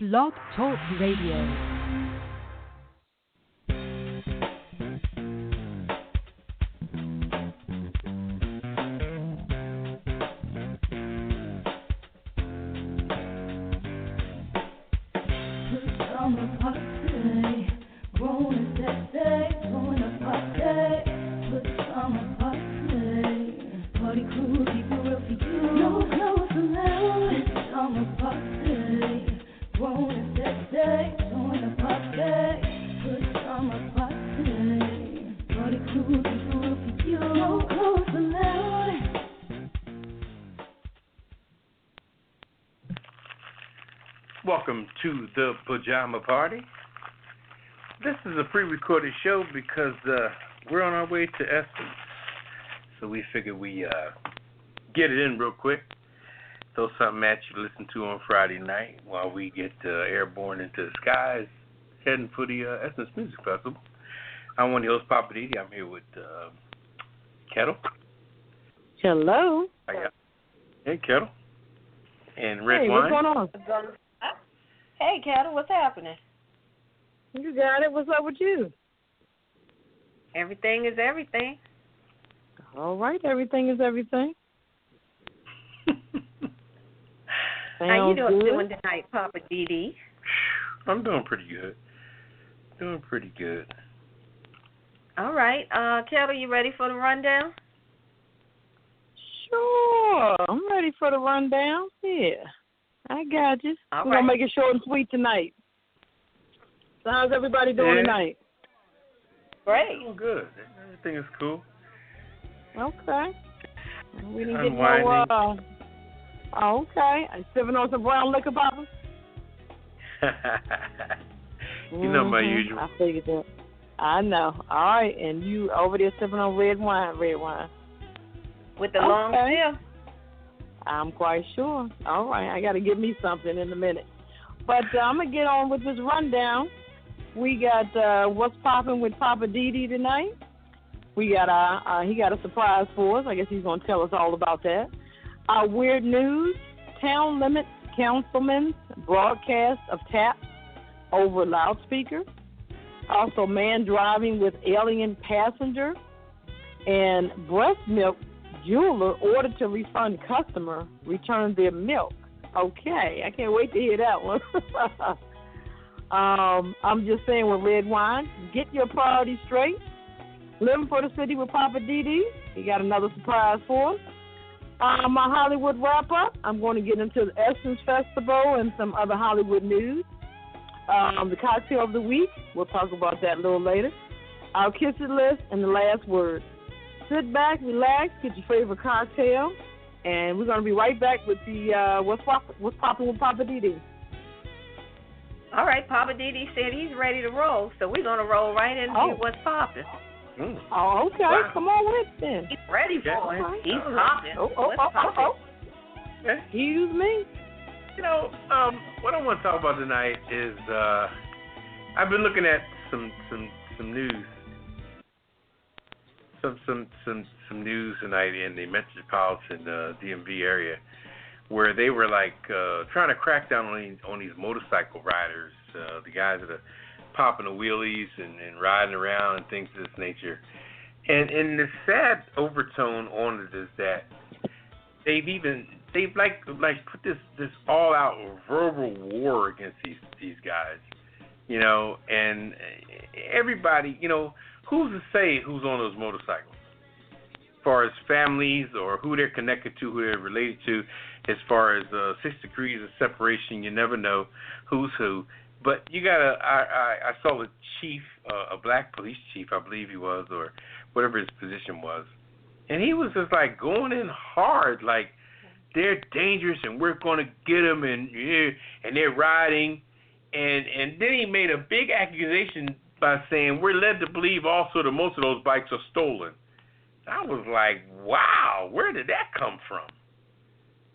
Blog Talk Radio. Welcome to the Pajama Party. This is a pre-recorded show because we're on our way to Essence. So we figured we get it in real quick. Throw something at you to listen to on Friday night while we get airborne into the skies, heading for the Essence Music Festival. I'm one of the hosts, Poppa DD. I'm here with Ketel. Hello. Hey, Ketel. And Redwine. Hey, what's going on? Hey, Ketel, what's happening? You got it. What's up with you? Everything is everything. All right, everything is everything. How you doing tonight, Poppa DD? I'm doing pretty good. All right. Ketel, you ready for the rundown? Sure. I'm ready for the rundown. Yeah. I got you. We're going to make it short and sweet tonight. So how's everybody doing tonight? Great. Oh, good. Everything is cool. Okay. We didn't get no, okay. I'm sipping on some brown liquor, Papa? You know my usual. I figured that. I know. All right. And you over there sipping on red wine. With the long sip? I'm quite sure. All right, I got to get me something in a minute. But I'm going to get on with this rundown. We got What's Poppin' with Poppa DD tonight. We got he got a surprise for us. I guess he's going to tell us all about that. Our weird news, town limits councilman's broadcast of taps over loudspeaker. Also, man driving with alien passenger. And breast milk jeweler ordered to refund customer returned their milk. Okay, I can't wait to hear that one. I'm just saying with Redwine, get your priorities straight. Living for the city with Poppa DD. He got another surprise for us. My Hollywood wrap-up, I'm going to get into the Essence Festival and some other Hollywood news. The cocktail of the week, we'll talk about that a little later. Our kiss it list and the last word. Sit back, relax, get your favorite cocktail, and we're going to be right back with the What's Poppin' with Poppa DD. All right, Poppa DD said he's ready to roll, so we're going to roll right into What's Poppin'. Oh, okay. Wow. Come on with it then. He's ready for it. He's popping. What's poppin'? Excuse me. You know, what I want to talk about tonight is I've been looking at some news. Some news tonight in the metropolitan DMV area, where they were like trying to crack down on these motorcycle riders, the guys that are popping the wheelies and riding around and things of this nature. And the sad overtone on it is that they've like put this all out verbal war against these guys, you know, and everybody, you know. Who's to say who's on those motorcycles? As far as families or who they're connected to, who they're related to, as far as 6 degrees of separation, you never know who's who. But you gotta. I saw a chief, a black police chief, I believe he was, or whatever his position was, and he was just like going in hard, like they're dangerous and we're gonna get them, and they're riding, and then he made a big accusation by saying we're led to believe also that most of those bikes are stolen. I was like, wow, where did that come from?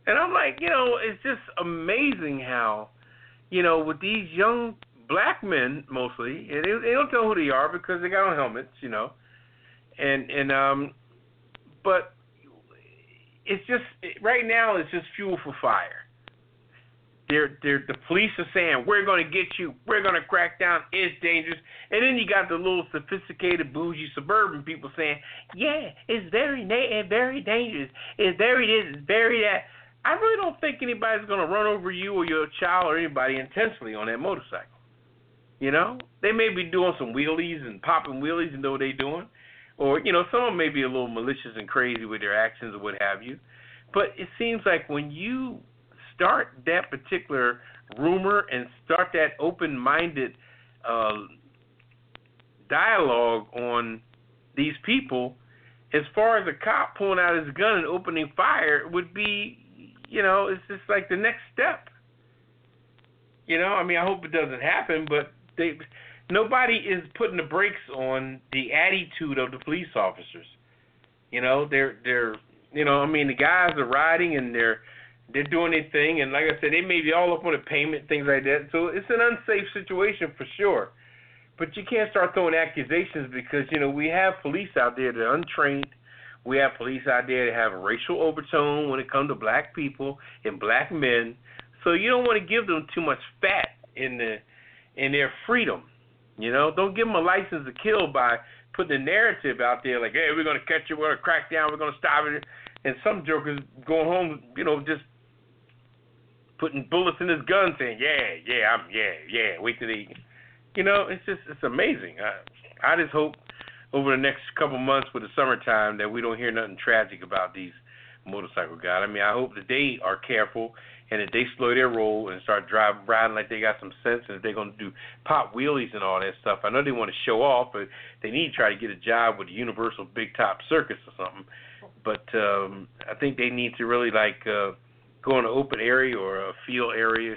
And I'm like, you know, it's just amazing how, you know, with these young black men mostly, and they don't tell who they are because they got on helmets, you know, but it's just right now it's just fuel for fire. the police are saying, we're going to get you, we're going to crack down, it's dangerous. And then you got the little sophisticated, bougie, suburban people saying, yeah, it's very dangerous, it's very this, it's very that. I really don't think anybody's going to run over you or your child or anybody intentionally on that motorcycle. You know? They may be doing some wheelies and popping wheelies and know what they're doing. Or, you know, some of them may be a little malicious and crazy with their actions or what have you. But it seems like when you start that particular rumor and start that open-minded dialogue on these people, as far as a cop pulling out his gun and opening fire would be, you know, it's just like the next step. You know, I mean, I hope it doesn't happen, but nobody is putting the brakes on the attitude of the police officers. You know, they're you know, I mean, the guys are riding and they're doing their thing, and like I said, they may be all up on the pavement, things like that. So it's an unsafe situation for sure. But you can't start throwing accusations because, you know, we have police out there that are untrained. We have police out there that have a racial overtone when it comes to black people and black men. So you don't want to give them too much fat in their freedom. You know, don't give them a license to kill by putting the narrative out there like, hey, we're going to catch you, we're going to crack down, we're going to stop it. And some jokers going home, you know, just putting bullets in his gun saying, yeah, wait till they, you know, it's amazing. I just hope over the next couple months with the summertime that we don't hear nothing tragic about these motorcycle guys. I mean, I hope that they are careful and that they slow their roll and start riding like they got some sense, and if they're going to do pop wheelies and all that stuff. I know they want to show off, but they need to try to get a job with the Universal Big Top Circus or something. But I think they need to really go in an open area or a field area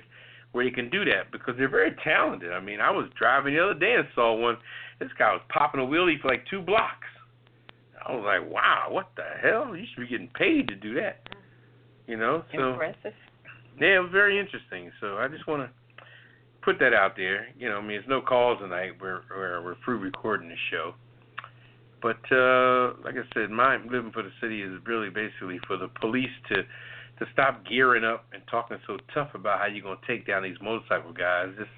where they can do that because they're very talented. I mean, I was driving the other day and saw one. This guy was popping a wheelie for like 2 blocks. I was like, wow, what the hell? You should be getting paid to do that. You know? So, impressive. Yeah, it was very interesting. So I just want to put that out there. You know, I mean, there's no calls tonight. We're free recording the show. But like I said, my living for the city is really basically for the police to stop gearing up and talking so tough about how you're going to take down these motorcycle guys. Just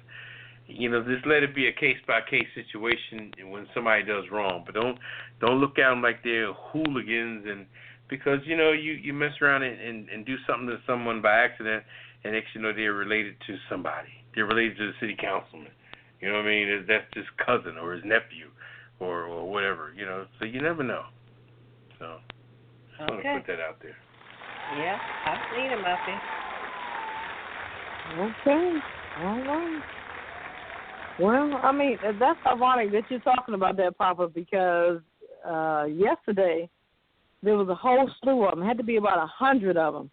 let it be a case-by-case situation when somebody does wrong. But don't look at them like they're hooligans, and because, you know, you mess around and do something to someone by accident, and next you know they're related to somebody. They're related to the city councilman. You know what I mean? That's his cousin or his nephew or whatever, you know. So you never know. So just want to put that out there. Yeah, I've seen him out there. Okay. All right. Well, I mean, that's ironic that you're talking about that, Papa, because yesterday there was a whole slew of them. It had to be about 100 of them.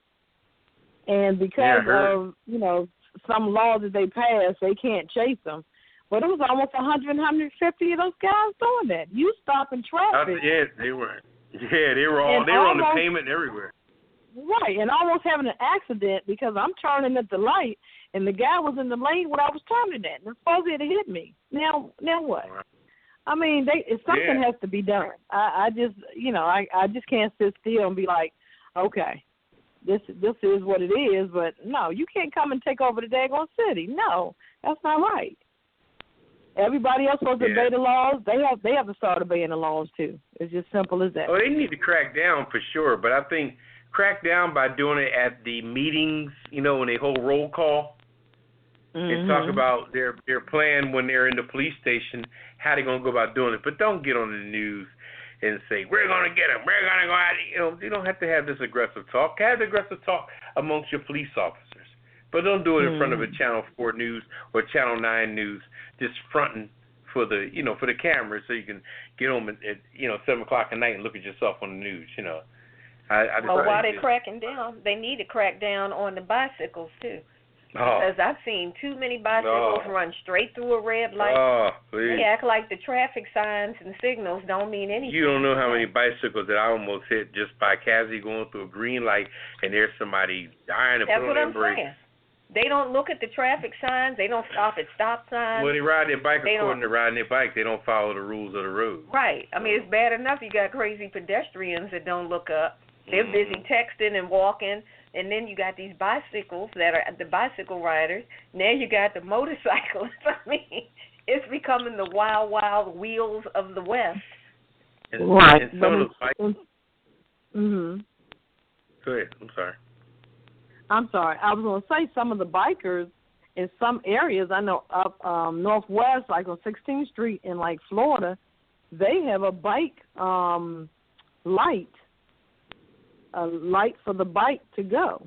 And because of, you know, some laws that they passed, they can't chase them. But it was almost 100, 150 of those guys doing that. You stopping traffic. Yeah, they were. Yeah, they were on the pavement everywhere. Right, and almost having an accident because I'm turning at the light, and the guy was in the lane when I was turning at, and supposedly it hit me. Now what? I mean, something has to be done. I just can't sit still and be like, okay, this is what it is. But no, you can't come and take over the daggone city. No, that's not right. Everybody else supposed to obey the laws. They have to start obeying the laws too. It's just simple as that. Oh, they need to crack down for sure. But I think crack down by doing it at the meetings, you know, when they hold roll call and talk about their plan when they're in the police station, how they're going to go about doing it. But don't get on the news and say, we're going to get them, we're going to go out. You know, you don't have to have this aggressive talk. Have aggressive talk amongst your police officers. But don't do it in front of a Channel 4 News or Channel 9 News, just fronting for the cameras so you can get home at 7 o'clock at night and look at yourself on the news, you know. While they're cracking down, they need to crack down on the bicycles, too. Because I've seen too many bicycles run straight through a red light. They act like the traffic signs and signals don't mean anything. You don't know how many bicycles that I almost hit just by casually going through a green light and there's somebody dying to put on their brakes. Saying. They don't look at the traffic signs. They don't stop at stop signs. Well, they ride their bike according to riding their bike. They don't follow the rules of the road. Right. I mean, it's bad enough you got crazy pedestrians that don't look up. They're busy texting and walking And then you got these bicycles that are the bicycle riders. Now you got the motorcyclists. I mean, it's becoming the wild, wild wheels of the West. Right. And some of the bikes. Mhm. Go ahead. I'm sorry. I was going to say some of the bikers in some areas, I know up northwest, like on 16th Street in like Florida, they have a bike light, a light for the bike to go.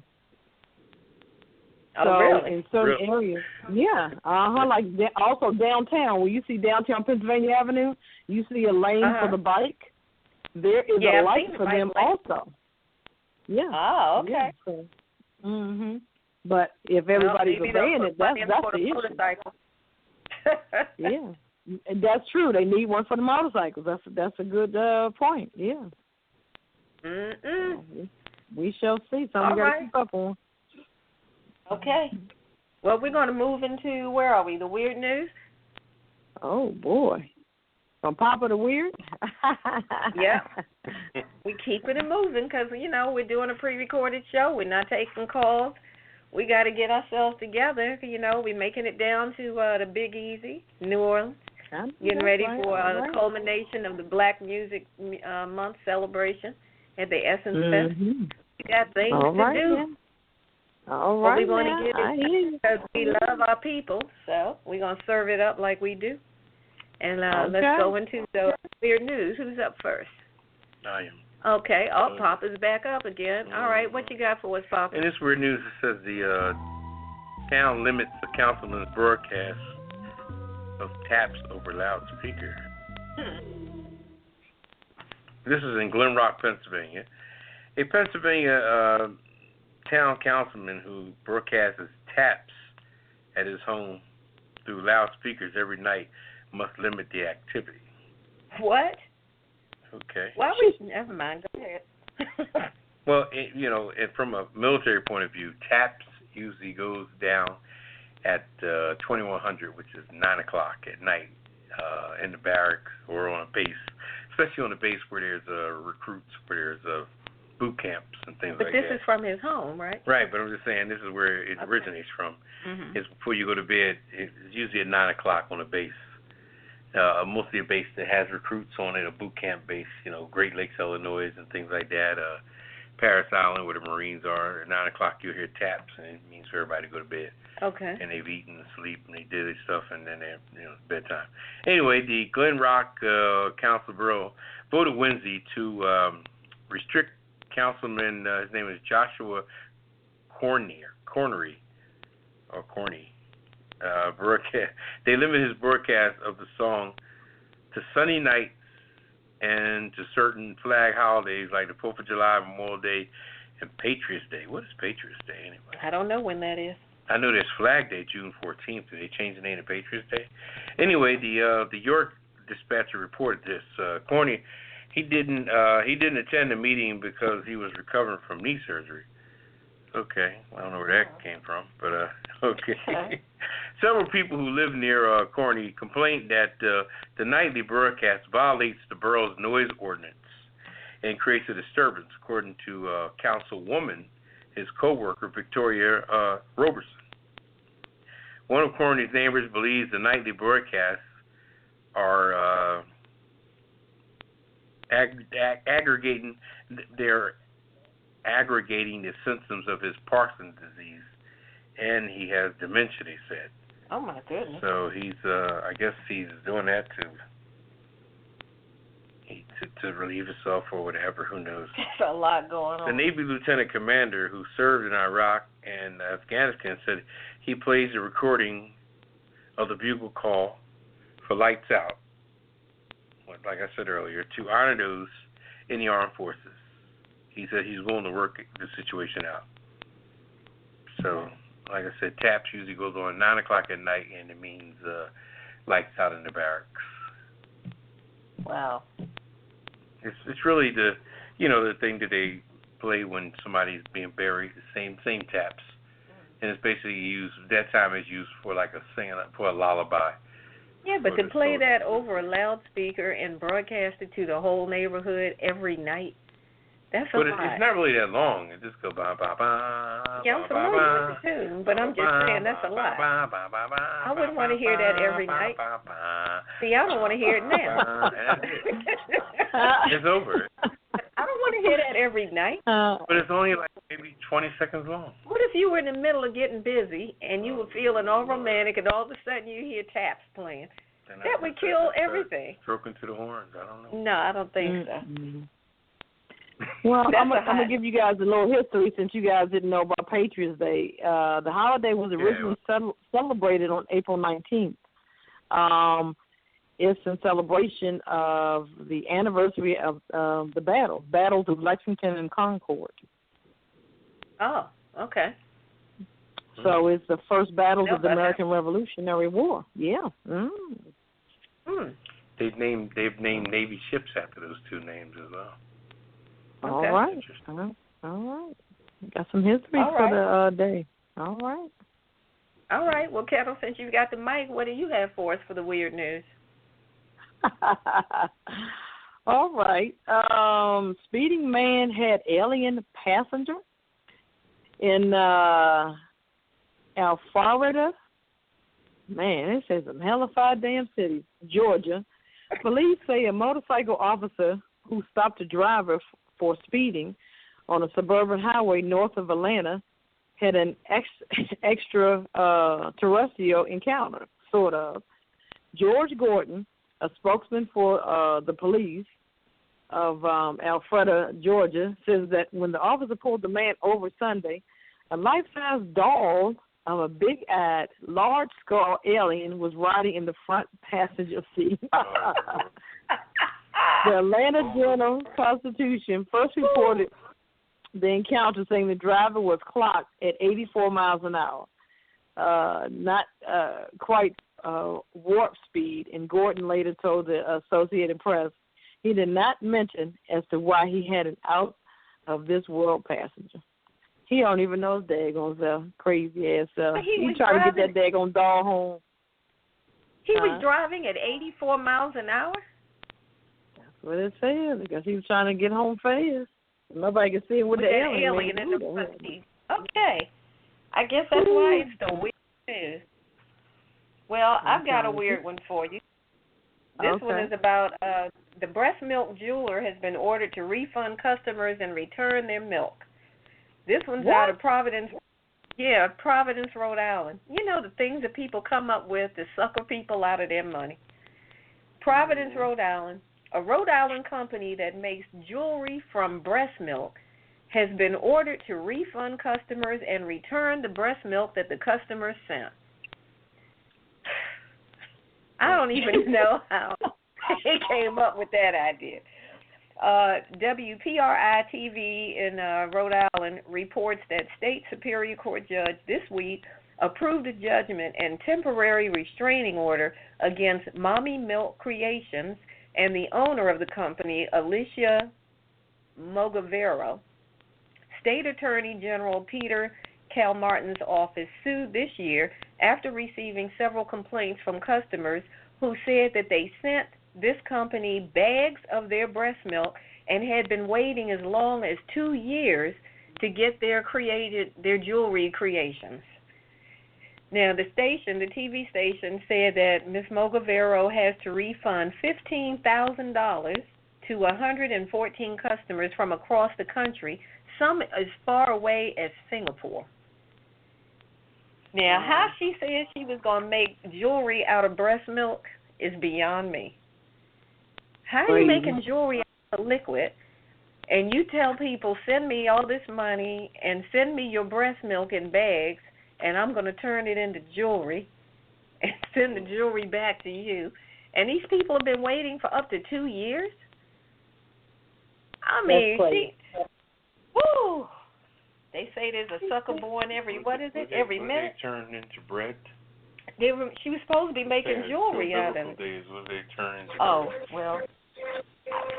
Oh, so really? In certain areas, yeah, like also downtown, where you see downtown Pennsylvania Avenue, you see a lane for the bike. There is a light for them also. Yeah. Oh, okay. Yeah, so, But if everybody's obeying it, that's the issue. Yeah, and that's true. They need one for the motorcycles. That's a good point. Yeah. We shall see. Something we got to keep up on. Okay. Well, we're going to move into, where are we, the weird news? Oh, boy. From Poppa to weird? Yeah. We keeping it moving because, we're doing a pre-recorded show. We're not taking calls. We got to get ourselves together. We're making it down to the Big Easy, New Orleans, getting ready for the culmination of the Black Music Month celebration at the Essence Fest. We got things to do. Yeah. All right, but we're going to get it because we love our people, so we're going to serve it up like we do. And let's go into the weird news. Who's up first? I am. Okay. Poppa's back up again. All right. What you got for us, Poppa? In this weird news, it says the town limits the councilman's broadcast of taps over loudspeaker. This is in Glen Rock, Pennsylvania. A Pennsylvania town councilman who broadcasts taps at his home through loudspeakers every night must limit the activity. What? Okay. Well, never mind. Go ahead. Well, from a military point of view, taps usually goes down at 2100, which is 9 o'clock at night, in the barracks or on a base, especially on a base where there's recruits, where there's boot camps and things like that. But this is from his home, right? Right, but I'm just saying this is where it originates from. It's before you go to bed. It's usually at 9 o'clock on a base. Mostly a base that has recruits on it, a boot camp base, Great Lakes, Illinois, and things like that. Paris Island, where the Marines are. At 9 o'clock, you'll hear taps, and it means for everybody to go to bed. Okay. And they've eaten and sleep, and they did their stuff, and then they're, it's bedtime. Anyway, the Glen Rock Council Borough voted Wednesday to restrict Councilman, his name is Joshua Corney. Broadcast. They limit his broadcast of the song to Sunday nights and to certain flag holidays like the 4th of July, Memorial Day, and Patriots Day. What is Patriots Day anyway? I don't know when that is. I know there's Flag Day, June 14th. Did they change the name to Patriots Day? Anyway, the York Dispatcher reported this. Corney, he didn't attend the meeting because he was recovering from knee surgery. Okay, I don't know where that came from, but okay. Several people who live near Corney complained that the nightly broadcast violates the borough's noise ordinance and creates a disturbance, according to Councilwoman, his co-worker, Victoria Roberson. One of Corney's neighbors believes the nightly broadcasts are aggregating the symptoms of his Parkinson's disease, and he has dementia, they said. Oh, my goodness. So he's, I guess he's doing that to relieve himself or whatever, who knows. There's a lot going on. The Navy Lieutenant Commander who served in Iraq and Afghanistan said he plays a recording of the bugle call for Lights Out, like I said earlier, to honor those in the armed forces. He said he's willing to work the situation out. So, like I said, taps usually goes on 9 o'clock at night, and it means lights out in the barracks. Wow. It's really the thing that they play when somebody's being buried, the same taps, and it's basically used. That time is used for like for a lullaby. Yeah, but to play that over a loudspeaker and broadcast it to the whole neighborhood every night. That's but a lot. It's not really that long. It just goes ba ba ba. Yeah, I'm familiar with the tune, but I'm just saying that's a lot. I wouldn't want to hear that every night. See, I don't want to hear it now. It's over. I don't want to hear that every night. But it's only like maybe 20 seconds long. What if you were in the middle of getting busy and you were feeling all romantic and all of a sudden you hear taps playing? That would kill everything. Stroking to the horns. I don't know. No, I don't think so. Well, I'm going to give you guys a little history since you guys didn't know about Patriots Day. The holiday was originally celebrated on April 19th. It's in celebration of the anniversary of the battles of Lexington and Concord. Oh, okay. So it's the first battles of the American Revolutionary War. Yeah. They've named Navy ships after those two names as well. All right. Got some history for the day. All right. Well, Ketel, since you got the mic, what do you have for us for the weird news? All right. Speeding man had alien passenger in Alpharetta. Man, it says some hellified damn cities. Georgia. Police say a motorcycle officer who stopped a driver for speeding on a suburban highway north of Atlanta had an extraterrestrial encounter, sort of. George Gordon, a spokesman for the police of Alpharetta, Georgia, says that when the officer pulled the man over Sunday, a life-size doll of a big-eyed, large-skull alien was riding in the front passenger seat. The Atlanta Journal-Constitution first reported the encounter, saying the driver was clocked at 84 miles an hour, not quite warp speed, and Gordon later told the Associated Press he did not mention as to why he had an out-of-this-world passenger. He don't even know his daggone self, crazy-ass self. He trying to get that daggone doll home. He was driving at 84 miles an hour? That's what it says, because he was trying to get home fast. Nobody can see him with the alien in the front seat. Okay. I guess that's why it's the weird news. Well, I've got a weird one for you. This one is about the breast milk jeweler has been ordered to refund customers and return their milk. This one's out of Providence. Yeah, Providence, Rhode Island. You know the things that people come up with to sucker people out of their money. Providence, Rhode Island. A Rhode Island company that makes jewelry from breast milk has been ordered to refund customers and return the breast milk that the customers sent. I don't even know how they came up with that idea. WPRI-TV in Rhode Island reports that State Superior Court judge this week approved a judgment and temporary restraining order against Mommy Milk Creations and the owner of the company, Alicia Mogavero. State Attorney General Peter Calmartin's office sued this year after receiving several complaints from customers who said that they sent this company bags of their breast milk and had been waiting as long as 2 years to get their jewelry creations. Now, the TV station said that Ms. Mogavero has to refund $15,000 to 114 customers from across the country, some as far away as Singapore. Now, how she said she was going to make jewelry out of breast milk is beyond me. How are you making jewelry out of liquid, and you tell people, send me all this money and send me your breast milk in bags, and I'm going to turn it into jewelry and send the jewelry back to you. And these people have been waiting for up to 2 years? I mean, they say there's a sucker born every minute? They turn into bread? She was supposed to be making jewelry out of it. Days will they turn into bread? Well,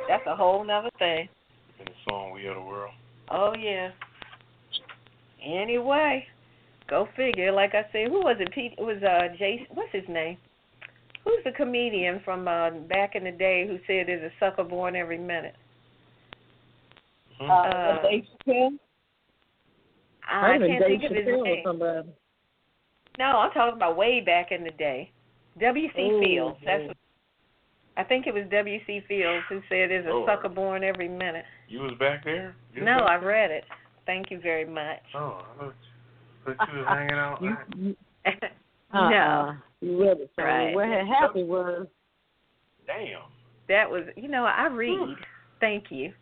that's a whole nother thing. In the song We Are the World. Oh, yeah. Anyway, go figure. Like I said, who was it? Pete? It was Jason. What's his name? Who's the comedian from back in the day who said there's a sucker born every minute? Dave Chappelle? I can't think of his name. Somebody. No, I'm talking about way back in the day. W.C. Fields. That's what, I think it was W.C. Fields who said there's a sucker born every minute. You was back there? No, I read it. Thank you very much. Oh, I thought you was hanging out. No. You read it. So right. What had happened was... Damn. That was, I read. Thank you.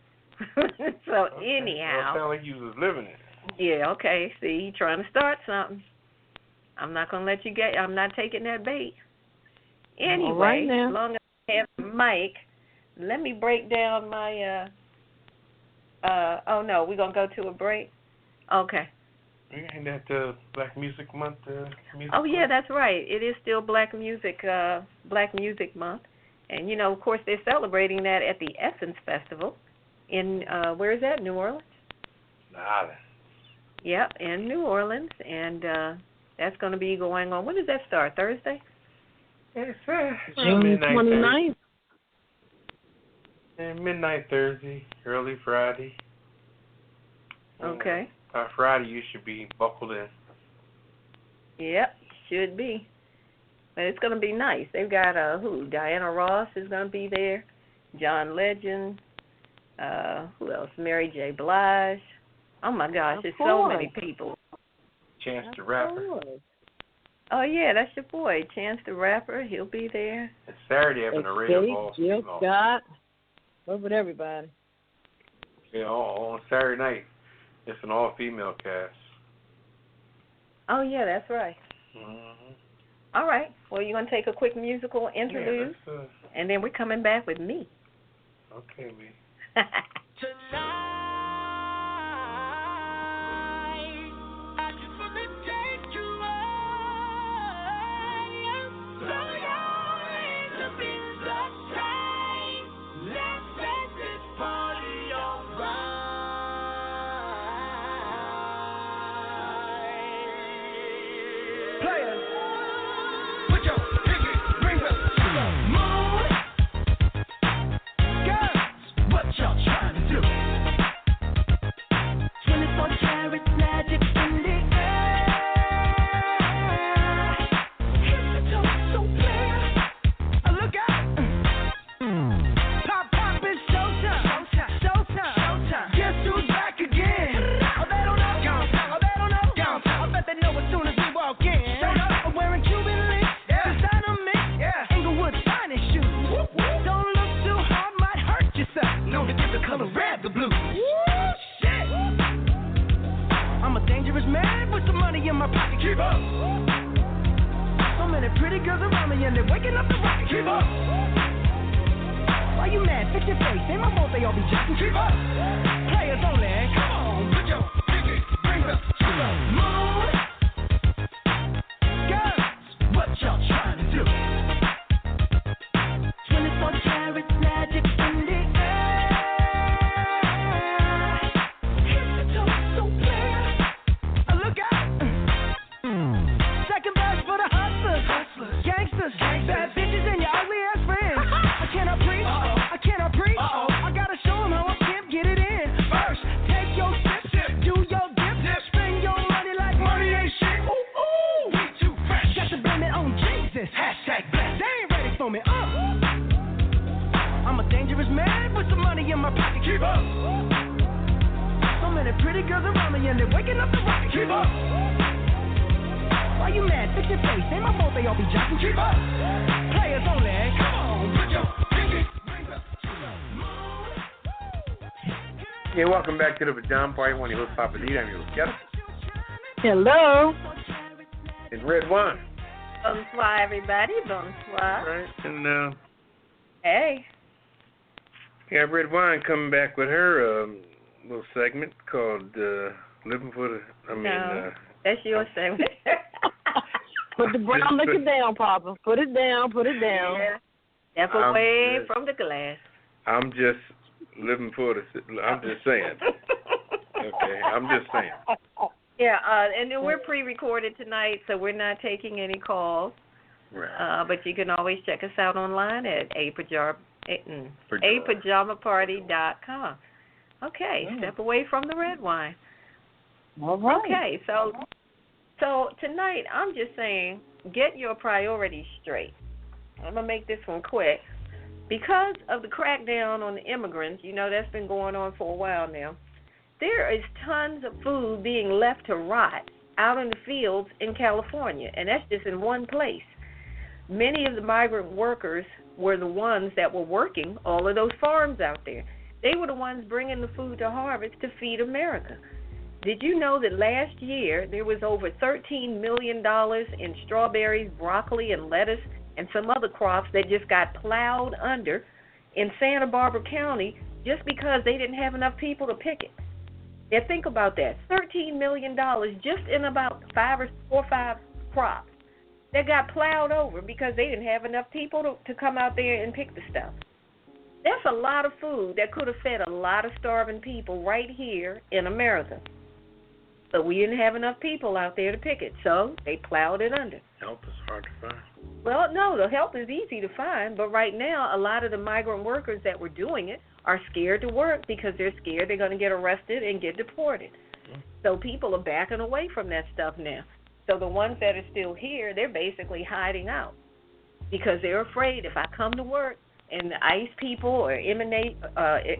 So anyhow. Well, it sounded like you was living it. Yeah, okay. See, you trying to start something. I'm not going to let you I'm not taking that bait. Anyway, right now. As long as I have the mic, let me break down my, oh no, we're going to go to a break? Okay. Ain't that Black Music Month? Yeah, that's right. It is still Black Music Month. And, of course, they're celebrating that at the Essence Festival in, where is that, New Orleans? Nah. Yep, in New Orleans. And that's going to be going on. When does that start, Thursday? It's June 29th. And midnight Thursday, early Friday. Okay. By Friday, you should be buckled in. Yep, should be. But it's going to be nice. They've got, Diana Ross is going to be there. John Legend. Who else? Mary J. Blige. Oh, my gosh, there's so many people. Chance the Rapper. Oh, yeah, that's your boy, Chance the Rapper. He'll be there. It's Saturday having a radio ball. Jill Scott. What with everybody? Yeah, on Saturday night, it's an all-female cast. Oh, yeah, that's right. Mm-hmm. All right. Well, you're going to take a quick musical interlude, and then we're coming back with me. Okay, me. Yeah, welcome back to the Pajama Party. One of your hosts, Poppa DD. I'm your host, Ketel. Hello. It's Redwine. Bonsoir, everybody. Bonsoir. Right, and hey. We have Redwine coming back with her little segment called "Living for the." That's your segment. Put the brown liquor down, Papa. Put it down. Put it down. Yeah. Step away from the glass. I'm just living for the. I'm just saying. Okay, I'm just saying. Yeah, and then we're pre-recorded tonight, so we're not taking any calls. Right. But you can always check us out online at apajamaparty.com. Okay, step away from the red wine. All right. Okay, so tonight I'm just saying, get your priorities straight. I'm going to make this one quick. Because of the crackdown on the immigrants, that's been going on for a while now, there is tons of food being left to rot out in the fields in California, and that's just in one place. Many of the migrant workers were the ones that were working all of those farms out there. They were the ones bringing the food to harvest to feed America. Did you know that last year there was over $13 million in strawberries, broccoli, and lettuce, and some other crops that just got plowed under in Santa Barbara County just because they didn't have enough people to pick it? Now think about that. $13 million just in about 4 or 5 crops that got plowed over because they didn't have enough people to come out there and pick the stuff. That's a lot of food that could have fed a lot of starving people right here in America. But we didn't have enough people out there to pick it, so they plowed it under. Help is hard to find. Well, no, the help is easy to find, but right now a lot of the migrant workers that were doing it are scared to work because they're scared they're going to get arrested and get deported. So people are backing away from that stuff now. So the ones that are still here, they're basically hiding out because they're afraid if I come to work and the ICE people or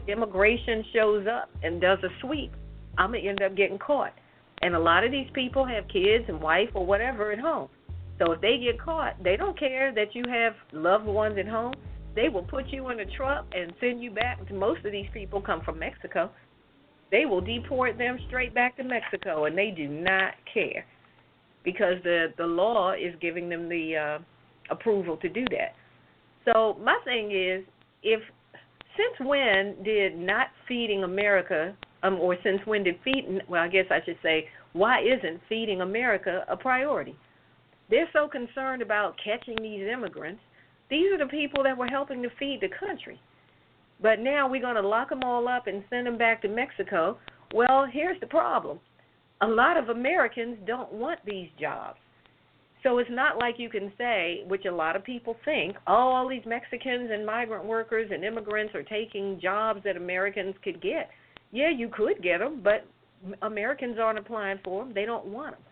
immigration shows up and does a sweep, I'm going to end up getting caught. And a lot of these people have kids and wife or whatever at home. So if they get caught, they don't care that you have loved ones at home. They will put you in a truck and send you back. Most of these people come from Mexico. They will deport them straight back to Mexico, and they do not care because the law is giving them the approval to do that. So my thing is, since when did not feeding America, or since when did I guess I should say, why isn't feeding America a priority? They're so concerned about catching these immigrants. These are the people that were helping to feed the country. But now we're going to lock them all up and send them back to Mexico. Well, here's the problem. A lot of Americans don't want these jobs. So it's not like you can say, which a lot of people think, all these Mexicans and migrant workers and immigrants are taking jobs that Americans could get. Yeah, you could get them, but Americans aren't applying for them. They don't want them.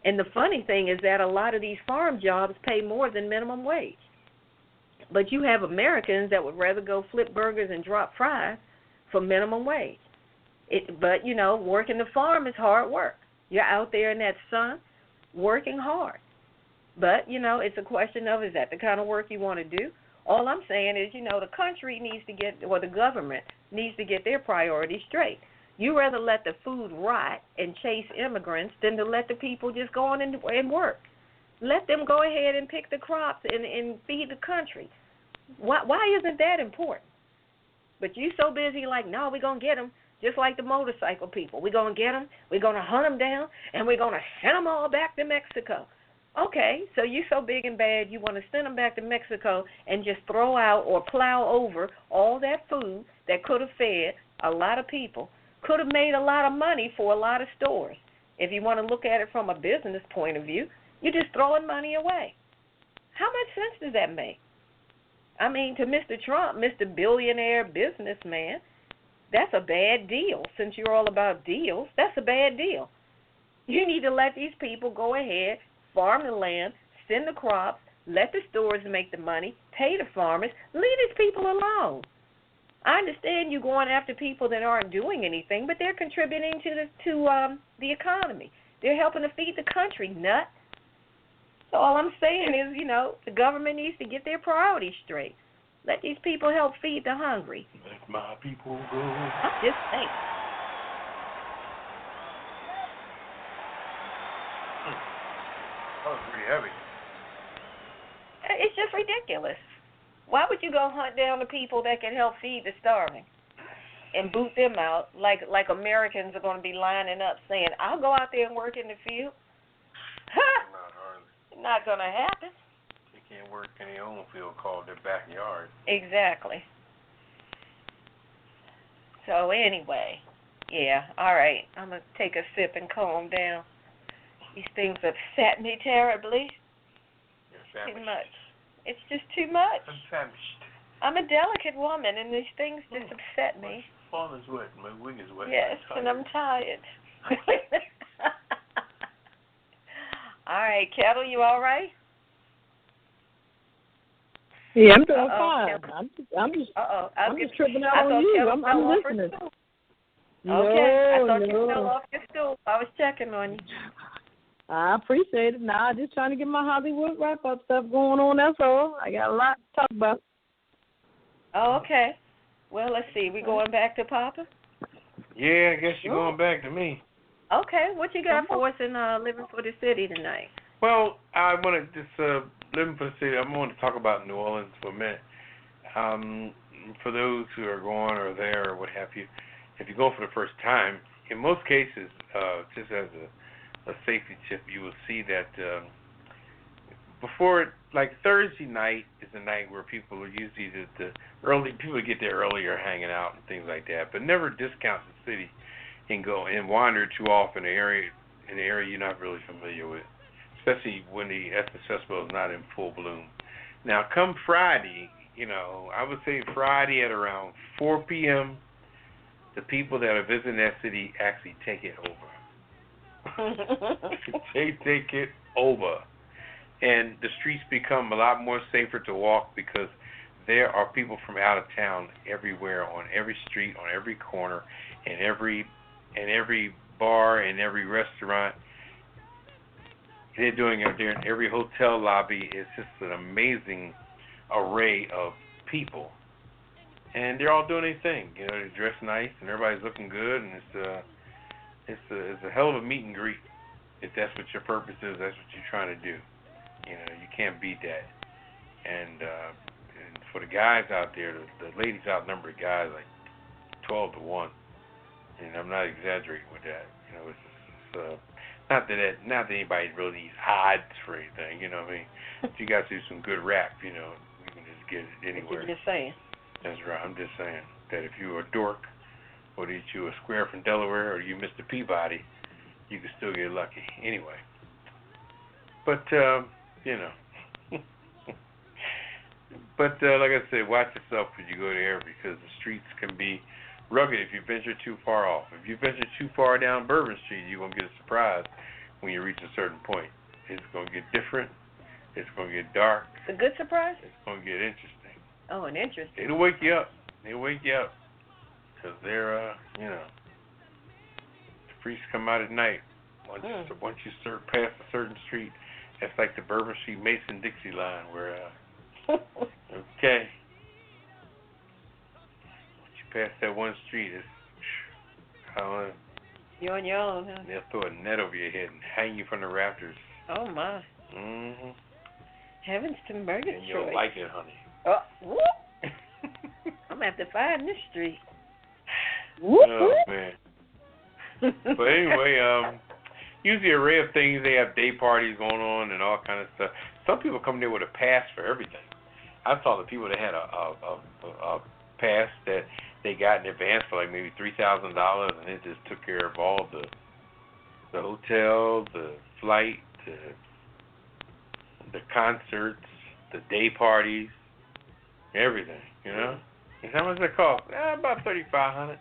And the funny thing is that a lot of these farm jobs pay more than minimum wage. But you have Americans that would rather go flip burgers and drop fries for minimum wage. But, working the farm is hard work. You're out there in that sun working hard. But, it's a question of, is that the kind of work you want to do? All I'm saying is, the country needs to get, or the government needs to get their priorities straight. You rather let the food rot and chase immigrants than to let the people just go on and work. Let them go ahead and pick the crops and feed the country. Why isn't that important? But you so busy like, no, we're going to get them, just like the motorcycle people. We're going to get them, we're going to hunt them down, and we're going to send them all back to Mexico. Okay, so you so big and bad you want to send them back to Mexico and just throw out or plow over all that food that could have fed a lot of people, could have made a lot of money for a lot of stores. If you want to look at it from a business point of view, you're just throwing money away. How much sense does that make? I mean, to Mr. Trump, Mr. Billionaire businessman, that's a bad deal. Since you're all about deals, that's a bad deal. You need to let these people go ahead, farm the land, send the crops, let the stores make the money, pay the farmers, leave these people alone. I understand you going after people that aren't doing anything, but they're contributing to the economy. They're helping to feed the country, nut. So all I'm saying is, the government needs to get their priorities straight. Let these people help feed the hungry. Let my people go. I'm just saying. That was pretty heavy. It's just ridiculous. Why would you go hunt down the people that can help feed the starving and boot them out like Americans are going to be lining up saying, I'll go out there and work in the field? Not going to happen. They can't work in their own field called their backyard. Exactly. So anyway, yeah, all right. I'm going to take a sip and calm down. These things upset me terribly. You're too much. It's just too much. I'm famished. I'm a delicate woman, and these things just upset me. fall is wet. My wing is wet. Yes, and I'm tired. All right, Ketel, you all right? Yeah, I'm doing fine. I'm just tripping out on you. I'm listening. Okay, I thought you fell off your stool. I was checking on you. I appreciate it. Nah, just trying to get my Hollywood wrap-up stuff going on, that's all. I got a lot to talk about. Oh, okay. Well, let's see. We going back to Poppa? Yeah, I guess you're going back to me. Okay. What you got for us in Living for the City tonight? Well, I want to just, Living for the City, I want to talk about New Orleans for a minute. For those who are going or there or what have you, if you go for the first time, in most cases, just as a safety tip, you will see that before, like Thursday night is the night where people are usually people get there earlier hanging out and things like that, but never discount the city and go and wander too often in an area you're not really familiar with, especially when the Essence Festival is not in full bloom. Now, come Friday, I would say Friday at around 4 p.m., the people that are visiting that city actually take it over. They take it over. And the streets become a lot more safer to walk because there are people from out of town everywhere, on every street, on every corner, and every bar and every restaurant. They're doing it there in every hotel lobby. It's just an amazing array of people. And they're all doing their thing. They dress nice and everybody's looking good, and it's a hell of a meet and greet. If that's what your purpose is, that's what you're trying to do. You can't beat that. And for the guys out there, the ladies outnumber the guys like 12 to 1. And I'm not exaggerating with that. It's not that anybody really needs odds for anything. You know what I mean? If you guys do some good rap, you can just get it anywhere. What you're just saying. That's right. I'm just saying that if you're a dork, or that you're a square from Delaware, or you Mr. Peabody, you can still get lucky. Anyway. But, But like I said, watch yourself when you go there because the streets can be rugged if you venture too far off. If you venture too far down Bourbon Street, you're going to get a surprise when you reach a certain point. It's going to get different. It's going to get dark. A good surprise? It's going to get interesting. Oh, and interesting. It'll wake you up. It'll wake you up because they're, the freaks come out at night. Once you pass a certain street, it's like the Bourbon Street Mason-Dixie line where, okay, once you pass that one street, it's, I don't know. You're on your own, huh? They'll throw a net over your head and hang you from the rafters. Oh, my. Mm-hmm. Heavens to Murgatroyd. And you'll like it, honey. Oh, whoop. I'm going to have to find this street. Oh, man. But anyway, usually an array of things. They have day parties going on and all kind of stuff. Some people come there with a pass for everything. I saw the people that had a pass that they got in advance for like maybe $3,000, and it just took care of all the hotel, the flight, the concerts, the day parties, everything. And how much does it cost? About $3,500.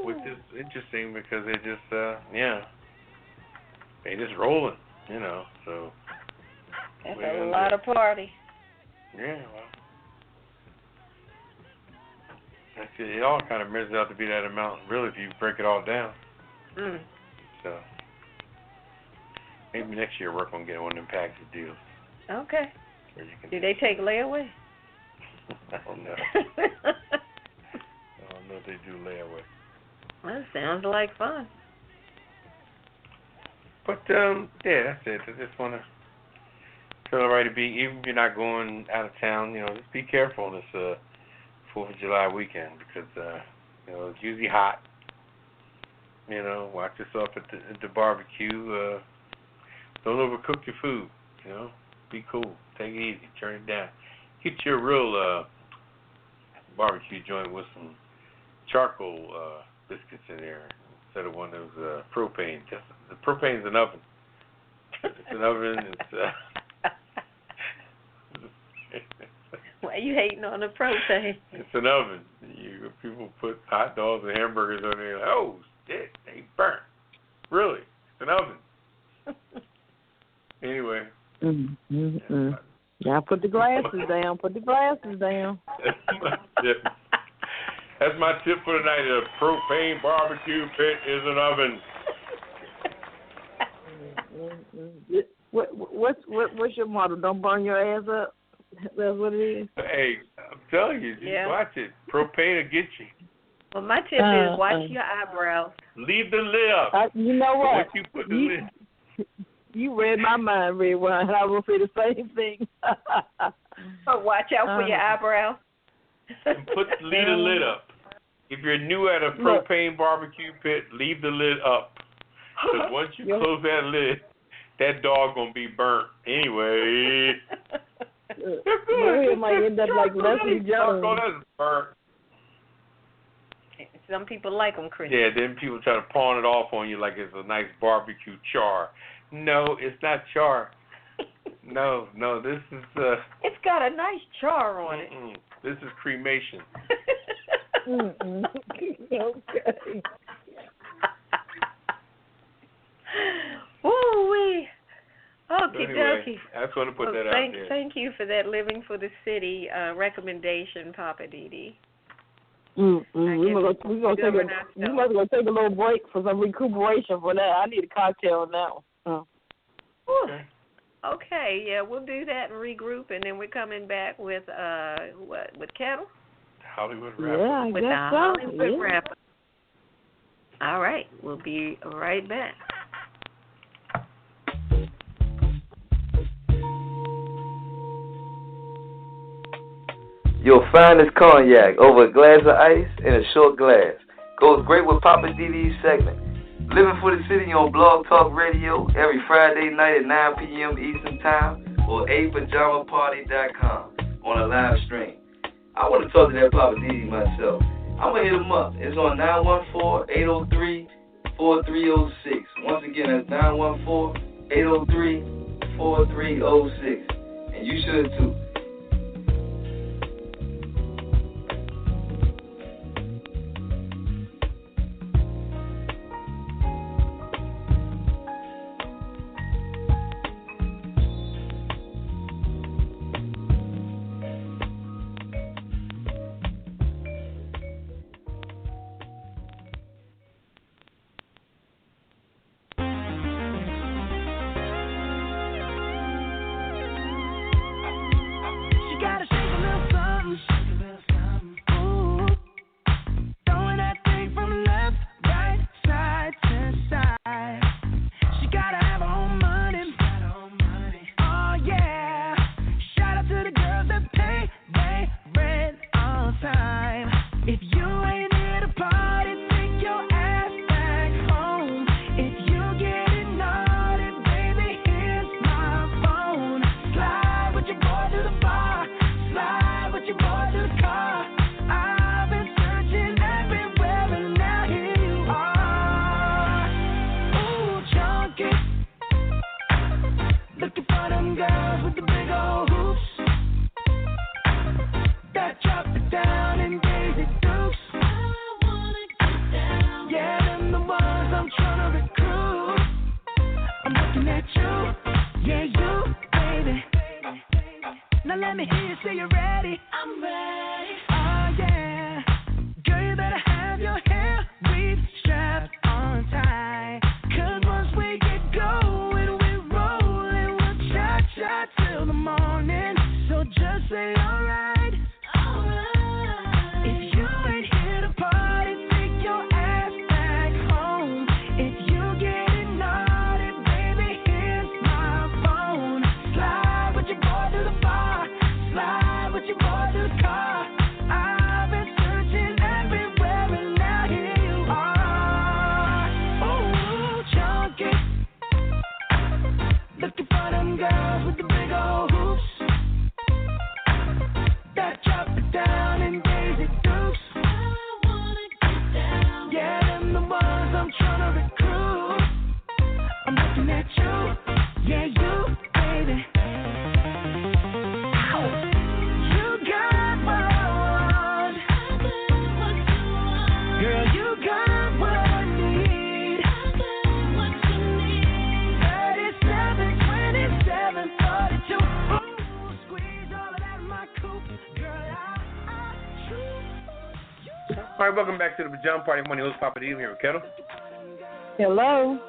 Which is interesting because they just, they just rolling, so. That's a lot of party. Yeah, well. That's it. It all kind of measures out to be that amount, really, if you break it all down. Mm. So, maybe next year work on getting one of them package deals. Okay. Do they take layaway? I don't know. I don't know if they do layaway. That sounds like fun. But, yeah, that's it. I just want to feel all right to be, even if you're not going out of town, just be careful this 4th of July weekend because, it's usually hot. Watch yourself at the barbecue. Don't overcook your food, Be cool. Take it easy. Turn it down. Get your real barbecue joint with some charcoal biscuits in there instead of one of those propane. The propane's an oven. It's an oven. Why are you hating on the propane? It's an oven. If people put hot dogs and hamburgers on there. Like, oh, shit, they burnt. Really? It's an oven. Anyway. Mm-hmm. Now put the glasses down. Put the glasses down. That's my tip for tonight. A propane barbecue pit is an oven. What's your motto? Don't burn your ass up. That's what it is. Hey, I'm telling you, just watch it. Propane will get you. Well, my tip is watch your eyebrows. Leave the lid up. You know what? Once you put the lid. You read my mind, Redwine. I will say the same thing. So watch out for your eyebrows. And leave the lid up. If you're new at a propane barbecue pit, leave the lid up. Because once you close that lid, that dog gonna be burnt anyway. It might end up like Leslie Jones. Burnt. Some people like them, Chris. Yeah, then people try to pawn it off on you like it's a nice barbecue char. No, it's not char. No, this is It's got a nice char on it. This is cremation. Okay. Woo-wee. Okie anyway, dokie. I just want to put that out there. Thank you for that Living for the City recommendation, Poppa DD. We must go take a little break for some recuperation for that. I need a cocktail on that one. Okay, yeah, we'll do that and regroup, and then we're coming back with with Ketel? Hollywood Rapper. Yeah, I with guess the so. Hollywood Rapper. All right, we'll be right back. Your finest cognac over a glass of ice in a short glass. Goes great with Poppa DD's segment. Living for the City on Blog Talk Radio every Friday night at 9 p.m. Eastern Time or apajamaparty.com on a live stream. I want to talk to that Poppa DD myself. I'm going to hit him up. It's on 914-803-4306. Once again, that's 914-803-4306. And you should too. All right, welcome back to the Pajama Party. I'm host Poppa DD here with Ketel. Hello.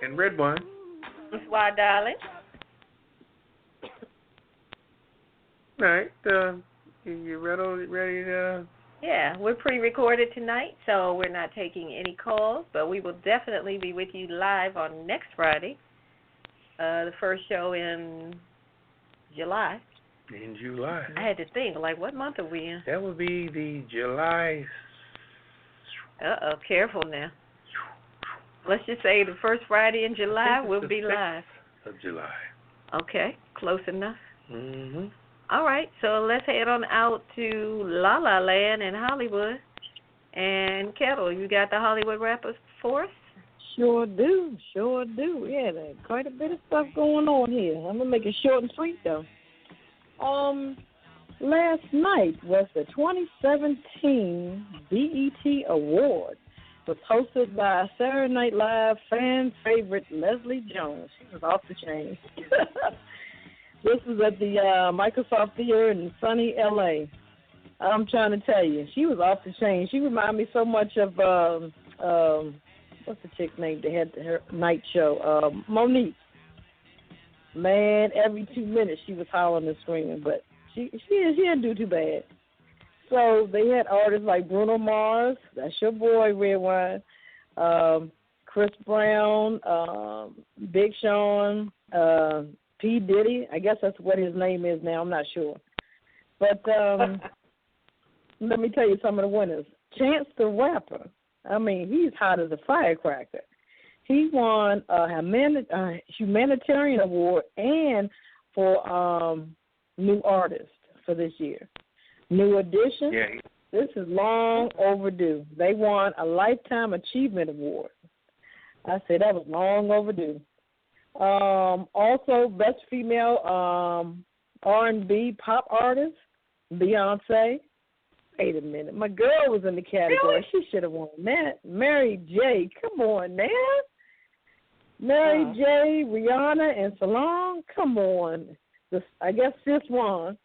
And Redwine. That's why, darling. All right, you ready to... Yeah, we're pre-recorded tonight, so we're not taking any calls, but we will definitely be with you live on next Friday, the first show in July. In July. I had to think, like, what month are we in? That would be the July. Uh-oh, careful now. Let's just say the first Friday in July we'll be live. Of July. Okay, close enough. Mm-hmm. All right, so let's head on out to La La Land in Hollywood. And Ketel, you got the Hollywood rappers for us? Sure do. Yeah, there's quite a bit of stuff going on here. I'm gonna make it short and sweet though. Last night was the 2017 BET Awards. It was hosted by Saturday Night Live fan favorite Leslie Jones. She was off the chain. This was at the Microsoft Theater in sunny LA. I'm trying to tell you, she was off the chain. She reminded me so much of what's the chick's name? They had her night show, Monique. Man, every 2 minutes she was howling and screaming, but she didn't do too bad. So they had artists like Bruno Mars, that's your boy Redwine, Chris Brown, Big Sean, P. Diddy. I guess that's what his name is now. I'm not sure. But let me tell you some of the winners. Chance the Rapper. I mean, he's hot as a firecracker. He won a humanitarian award and for new artist for this year. New Edition. Yeah. This is long overdue. They won a Lifetime Achievement Award. I said that was long overdue. Also, Best Female R&B Pop Artist, Beyonce. Wait a minute. My girl was in the category. Really? She should have won that. Mary J. Come on now. Mary J., Rihanna, and Solange. Come on. I guess Sis won.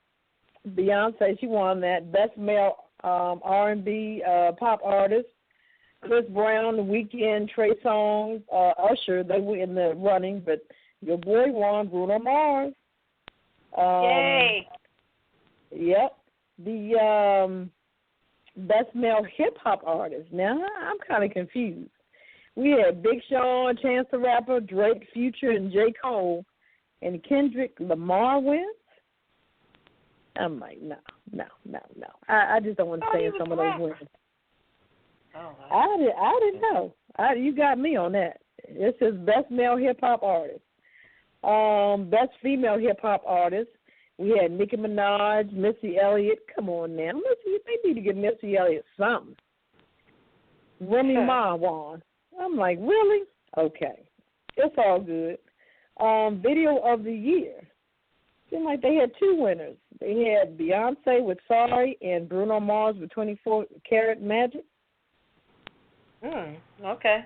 Beyonce, she won that. Best Male R&B Pop Artist. Chris Brown, The Weeknd, Trey Songz, Usher, they were in the running, but your boy won, Bruno Mars. Yay! Yep. The Best Male Hip Hop Artist. Now, I'm kind of confused. We had Big Sean, Chance the Rapper, Drake, Future, and J. Cole, and Kendrick Lamar wins. I'm like, no. I just don't want to say in some of those wins. Oh, I didn't know. You got me on that. It says Best Male Hip Hop Artist. Best Female Hip Hop Artist. We had Nicki Minaj, Missy Elliott. Come on now. They need to give Missy Elliott something. Remy Ma won. I'm like, really? Okay. It's all good. Video of the Year. Seemed like they had two winners. They had Beyonce with Sorry and Bruno Mars with 24 Karat Magic. Okay.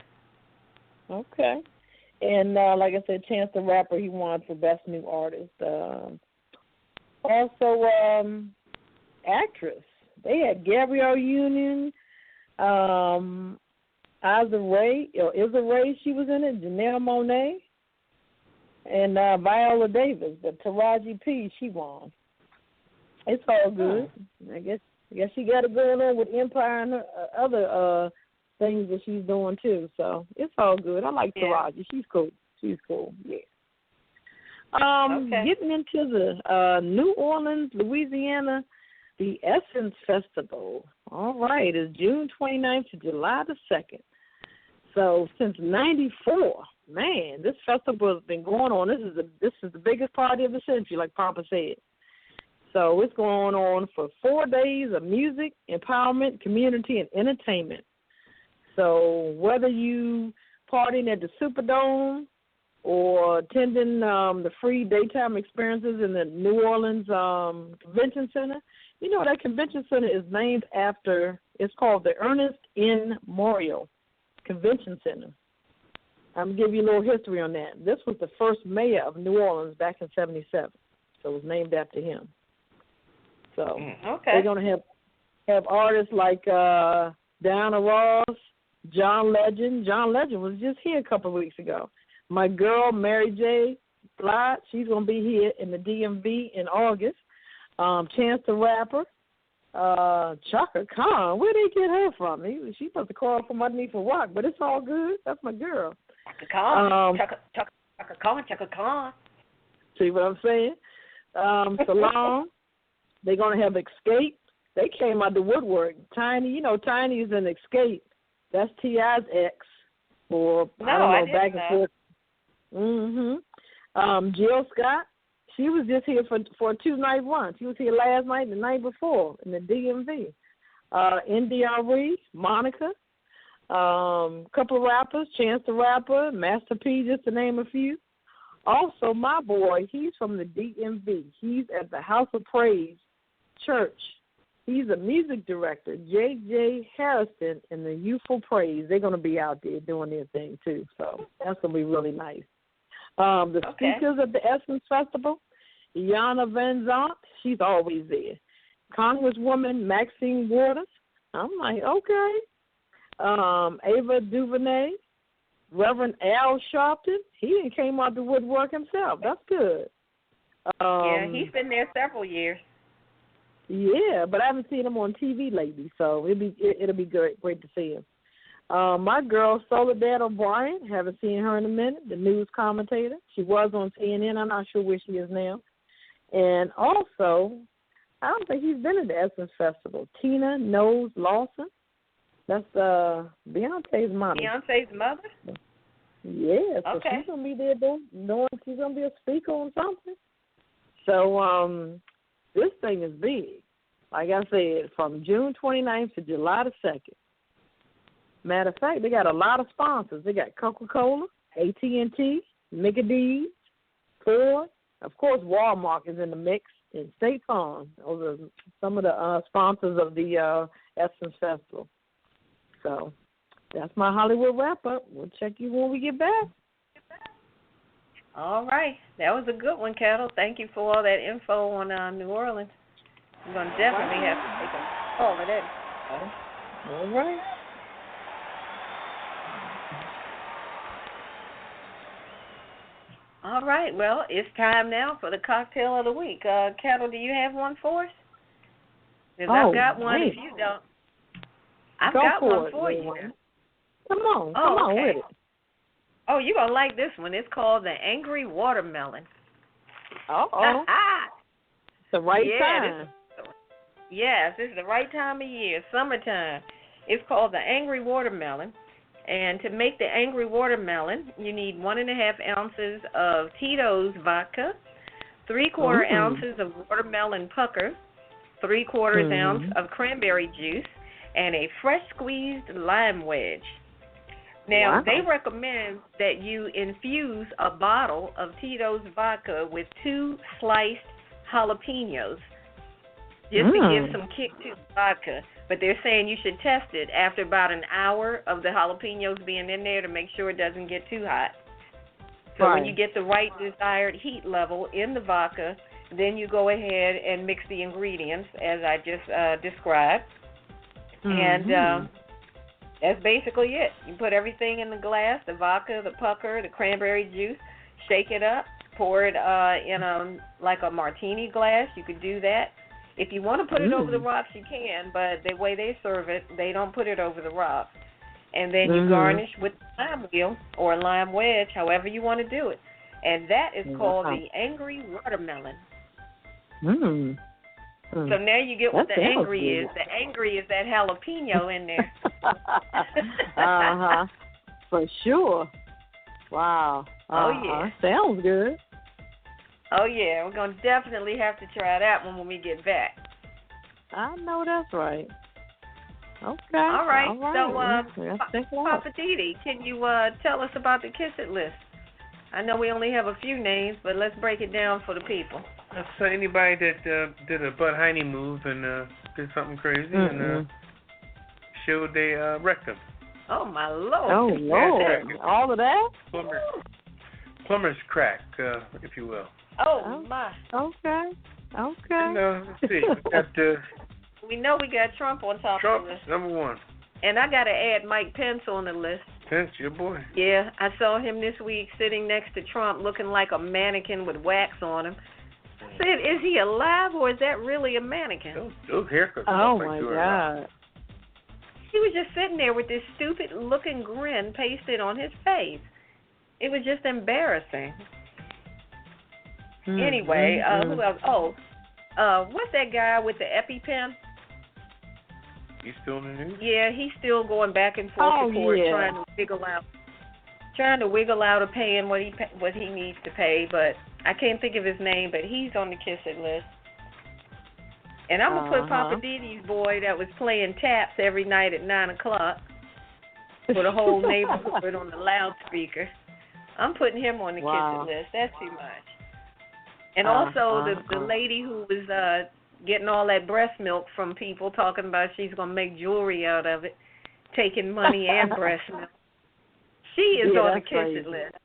And like I said, Chance the Rapper, he won for Best New Artist. Also, actress. They had Gabrielle Union, Issa Rae, she was in it, Janelle Monáe, and Viola Davis. But Taraji P, she won. It's all good. I guess she got it going on with Empire and her other things that she's doing too. So it's all good. I like Taraji. She's cool. Yeah. Getting into the New Orleans, Louisiana, the Essence Festival. All right, it's June 29th to July the 2nd. So since '94, man, this festival has been going on. This is the biggest party of the century, like Papa said. So it's going on for 4 days of music, empowerment, community, and entertainment. So whether you partying at the Superdome or attending the free daytime experiences in the New Orleans Convention Center, you know that convention center is named after, it's called the Ernest N. Morial Convention Center. I'm going to give you a little history on that. This was the first mayor of New Orleans back in '77, so it was named after him. So they're going to have have artists like Diana Ross, John Legend. John Legend was just here a couple of weeks ago. My girl, Mary J. Blige, she's going to be here in the DMV in August. Chance the Rapper. Chaka Khan, where did they get her from? She supposed to call from underneath for rock, but it's all good. That's my girl. Chaka Khan. Chaka Khan. See what I'm saying? Salon. They're going to have Escape. They came out the woodwork. Tiny, Tiny is an Escape. That's T.I.'s ex. Or, I don't know, back and forth. Mm-hmm. Jill Scott, she was just here for a 2-night run. She was here last night and the night before in the DMV. NDRE, Monica, couple of rappers, Chance the Rapper, Master P, just to name a few. Also, my boy, he's from the DMV. He's at the House of Praise Church. He's a music director, J.J. Harrison, and the Youthful Praise. They're going to be out there doing their thing, too. So that's going to be really nice. The speakers at the Essence Festival, Iyanla Vanzant, she's always there. Congresswoman Maxine Waters. I'm like, okay. Ava DuVernay, Reverend Al Sharpton. He came out the woodwork himself. That's good. Yeah, he's been there several years. Yeah, but I haven't seen him on TV lately, so it'll be great to see him. My girl, Soledad O'Brien, haven't seen her in a minute, the news commentator. She was on CNN. I'm not sure where she is now. And also, I don't think he's been at the Essence Festival. Tina Knowles Lawson. That's Beyonce's mom. Beyonce's mother? Yeah, so she's going to be there knowing she's going to be a speaker on something. So this thing is big. Like I said, from June 29th to July the 2nd. Matter of fact, they got a lot of sponsors. They got Coca-Cola, AT&T, Mickey D's, Ford. Of course, Walmart is in the mix, and State Farm. Those are some of the sponsors of the Essence Festival. So that's my Hollywood wrap-up. We'll check you when we get back. All right. That was a good one, Ketel. Thank you for all that info on New Orleans. We're going to definitely have to take a call of that. All right. All right. Well, it's time now for the cocktail of the week. Ketel, do you have one for us? Because I've got one if you don't. I've got one for you. Come on with it. Oh, you're going to like this one. It's called the Angry Watermelon. Uh-oh. It's the right time. Yes, it's the right time of year, summertime. It's called the Angry Watermelon. And to make the Angry Watermelon, you need 1.5 ounces of Tito's vodka, 3/4 ounces of watermelon pucker, 3/4 ounce of cranberry juice, and a fresh squeezed lime wedge. Now, they recommend that you infuse a bottle of Tito's vodka with 2 sliced jalapenos just to give some kick to the vodka. But they're saying you should test it after about an hour of the jalapenos being in there to make sure it doesn't get too hot. So when you get the right desired heat level in the vodka, then you go ahead and mix the ingredients as I just described. And that's basically it. You put everything in the glass, the vodka, the pucker, the cranberry juice, shake it up, pour it in a martini glass. You could do that. If you want to put it over the rocks, you can, but the way they serve it, they don't put it over the rocks. And then you garnish with lime wheel or lime wedge, however you want to do it. And that is called the Angry Watermelon. So now you get what the angry is. The angry is that jalapeno in there. For sure. Wow. Oh, yeah. Sounds good. Oh, yeah. We're going to definitely have to try that one when we get back. I know that's right. Okay. All right. So, Poppa DD, can you tell us about the Kiss It list? I know we only have a few names, but let's break it down for the people. So anybody that did a Bud Heine move and did something crazy and showed their rectum. Oh, my Lord. Oh, Lord. All of that? Plumber's crack, if you will. Oh, my. Okay. And, let's see. We got We know we got Trump on top of the list. Number one. And I got to add Mike Pence on the list. Pence, your boy. Yeah, I saw him this week sitting next to Trump looking like a mannequin with wax on him. I said, is he alive or is that really a mannequin? Those haircuts. Oh, my God. He was just sitting there with this stupid-looking grin pasted on his face. It was just embarrassing. Anyway, who else? Oh, what's that guy with the EpiPen? He's still in the news? Yeah, he's still going back and forth to court, trying to wiggle out of paying what he needs to pay. But I can't think of his name, but he's on the kiss it list. And I'm gonna put Poppa DD's boy that was playing taps every night at 9 o'clock for the whole neighborhood on the loudspeaker. I'm putting him on the kiss it list. That's too much. And also the lady who was getting all that breast milk from people, talking about she's going to make jewelry out of it, taking money and breast milk. She is on the kiss it list.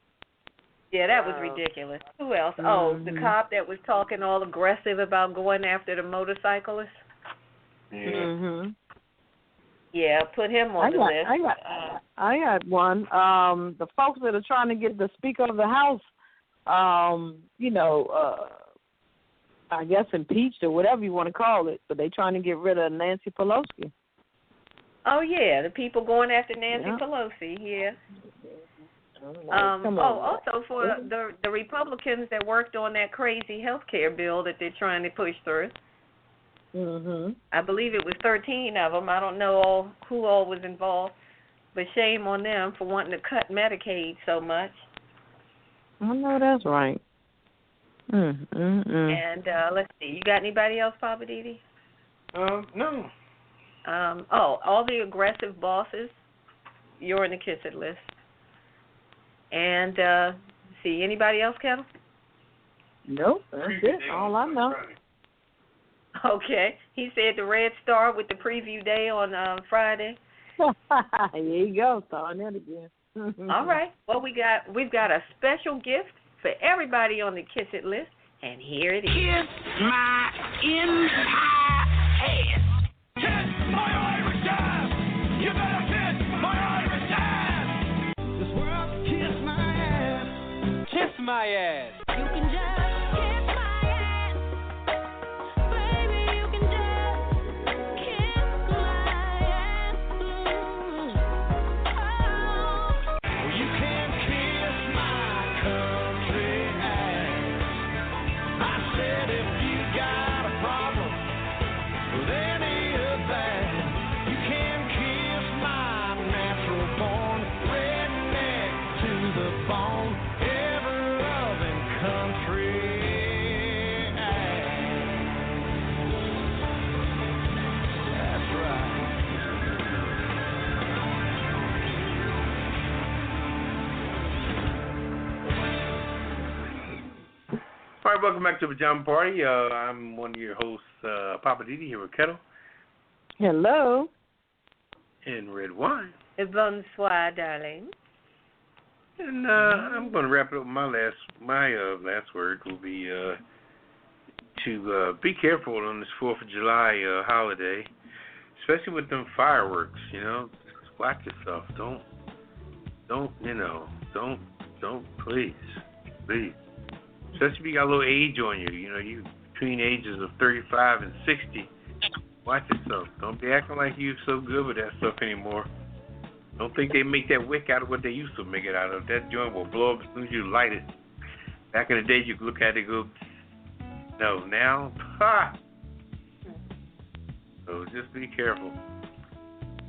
Yeah, that was ridiculous. Who else? Oh, the cop that was talking all aggressive about going after the motorcyclist. Yeah. Yeah, put him on the list. I got one. The folks that are trying to get the Speaker of the House, I guess impeached or whatever you want to call it, but they're trying to get rid of Nancy Pelosi. Oh, yeah, the people going after Nancy Pelosi, yeah. Also for the Republicans that worked on that crazy health care bill that they're trying to push through. I believe it was 13 of them. I don't know who all was involved, but shame on them for wanting to cut Medicaid so much. I know that's right. And let's see, you got anybody else, Poppa DD? No. All the aggressive bosses, you're in the kiss it list. And see, anybody else, Ketel? Nope, that's it. All I know. Okay. He said the Red Star with the preview day on Friday. There you go, throwing it again. All right. Well, we've got a special gift for everybody on the Kiss It list, and here it is. Kiss my entire ass. Kiss my Irish ass. You better kiss my Irish ass. This world, kiss my ass. Kiss my ass. You can just kiss my ass. Baby, you can just kiss my ass. Oh, you can kiss my country ass. I said if you got a problem with any of that, you can kiss my natural born redneck to the bone, ever loving country ass. That's right. All right, welcome back to Pajama Party. I'm one of your hosts, Poppa DD, here with Ketel. Hello. And Redwine. Bonsoir, darling. And I'm going to wrap it up. My last word will be to be careful on this 4th of July holiday, especially with them fireworks. You know, just watch yourself. Don't, please. Especially if you got a little age on you. You know, you between ages of 35 and 60. Watch yourself. Don't be acting like you're so good with that stuff anymore. Don't think they make that wick out of what they used to make it out of. That joint will blow up as soon as you light it. Back in the day, you could look at it and go, no, now, ha! So just be careful.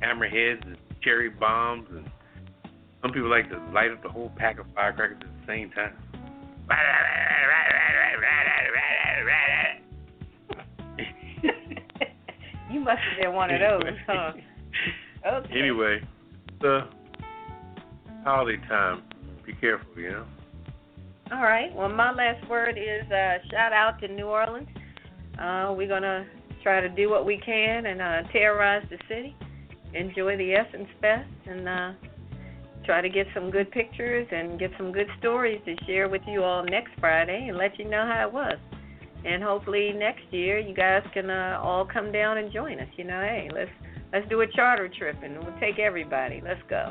Hammerheads and cherry bombs, and some people like to light up the whole pack of firecrackers at the same time. You must have been one of those, huh? Okay. Anyway, the holiday time. Be careful, you know. All right. Well, my last word is shout out to New Orleans. We're going to try to do what we can and terrorize the city, enjoy the Essence Fest, and try to get some good pictures and get some good stories to share with you all next Friday and let you know how it was. And hopefully next year you guys can all come down and join us. Hey, let's do a charter trip and we'll take everybody. Let's go.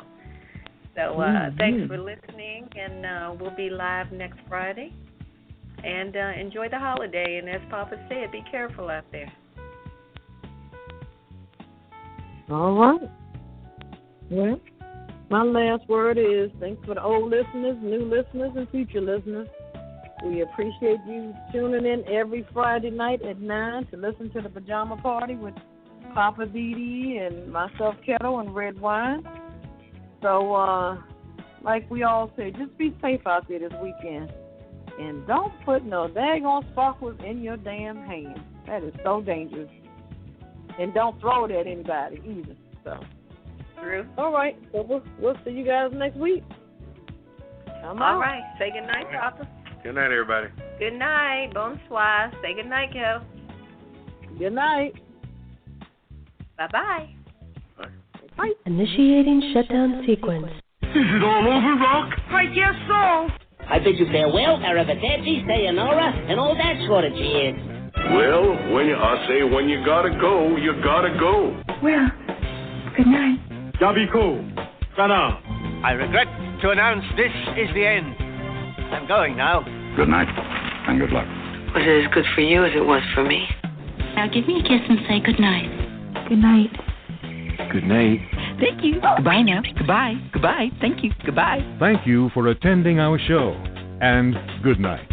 So thanks for listening, and we'll be live next Friday. And enjoy the holiday. And as Papa said, be careful out there. All right. Well, my last word is thanks for the old listeners, new listeners, and future listeners. We appreciate you tuning in every Friday night at 9 to listen to the Pajama Party with Poppa DD and myself, Ketel, and Redwine. So, like we all say, just be safe out there this weekend. And don't put no daggone sparklers in your damn hand. That is so dangerous. And don't throw it at anybody either. So, True. All right. So we'll see you guys next week. All right. Say good night, Papa. Good night, everybody. Good night. Bonsoir. Say good night, Ketel. Good night. Bye-bye. Bye. Initiating shutdown sequence. Is it all over, Rock? I guess so. I bid you farewell, arrivederci, sayonara, and all that sort of jazz. Well, when you gotta go, you gotta go. Well, good night. Yabiko. Sana. I regret to announce this is the end. I'm going now. Good night, and good luck. Was it as good for you as it was for me? Now give me a kiss and say good night. Good night. Good night. Thank you. Goodbye now. Goodbye. Goodbye. Thank you. Goodbye. Thank you for attending our show, and good night.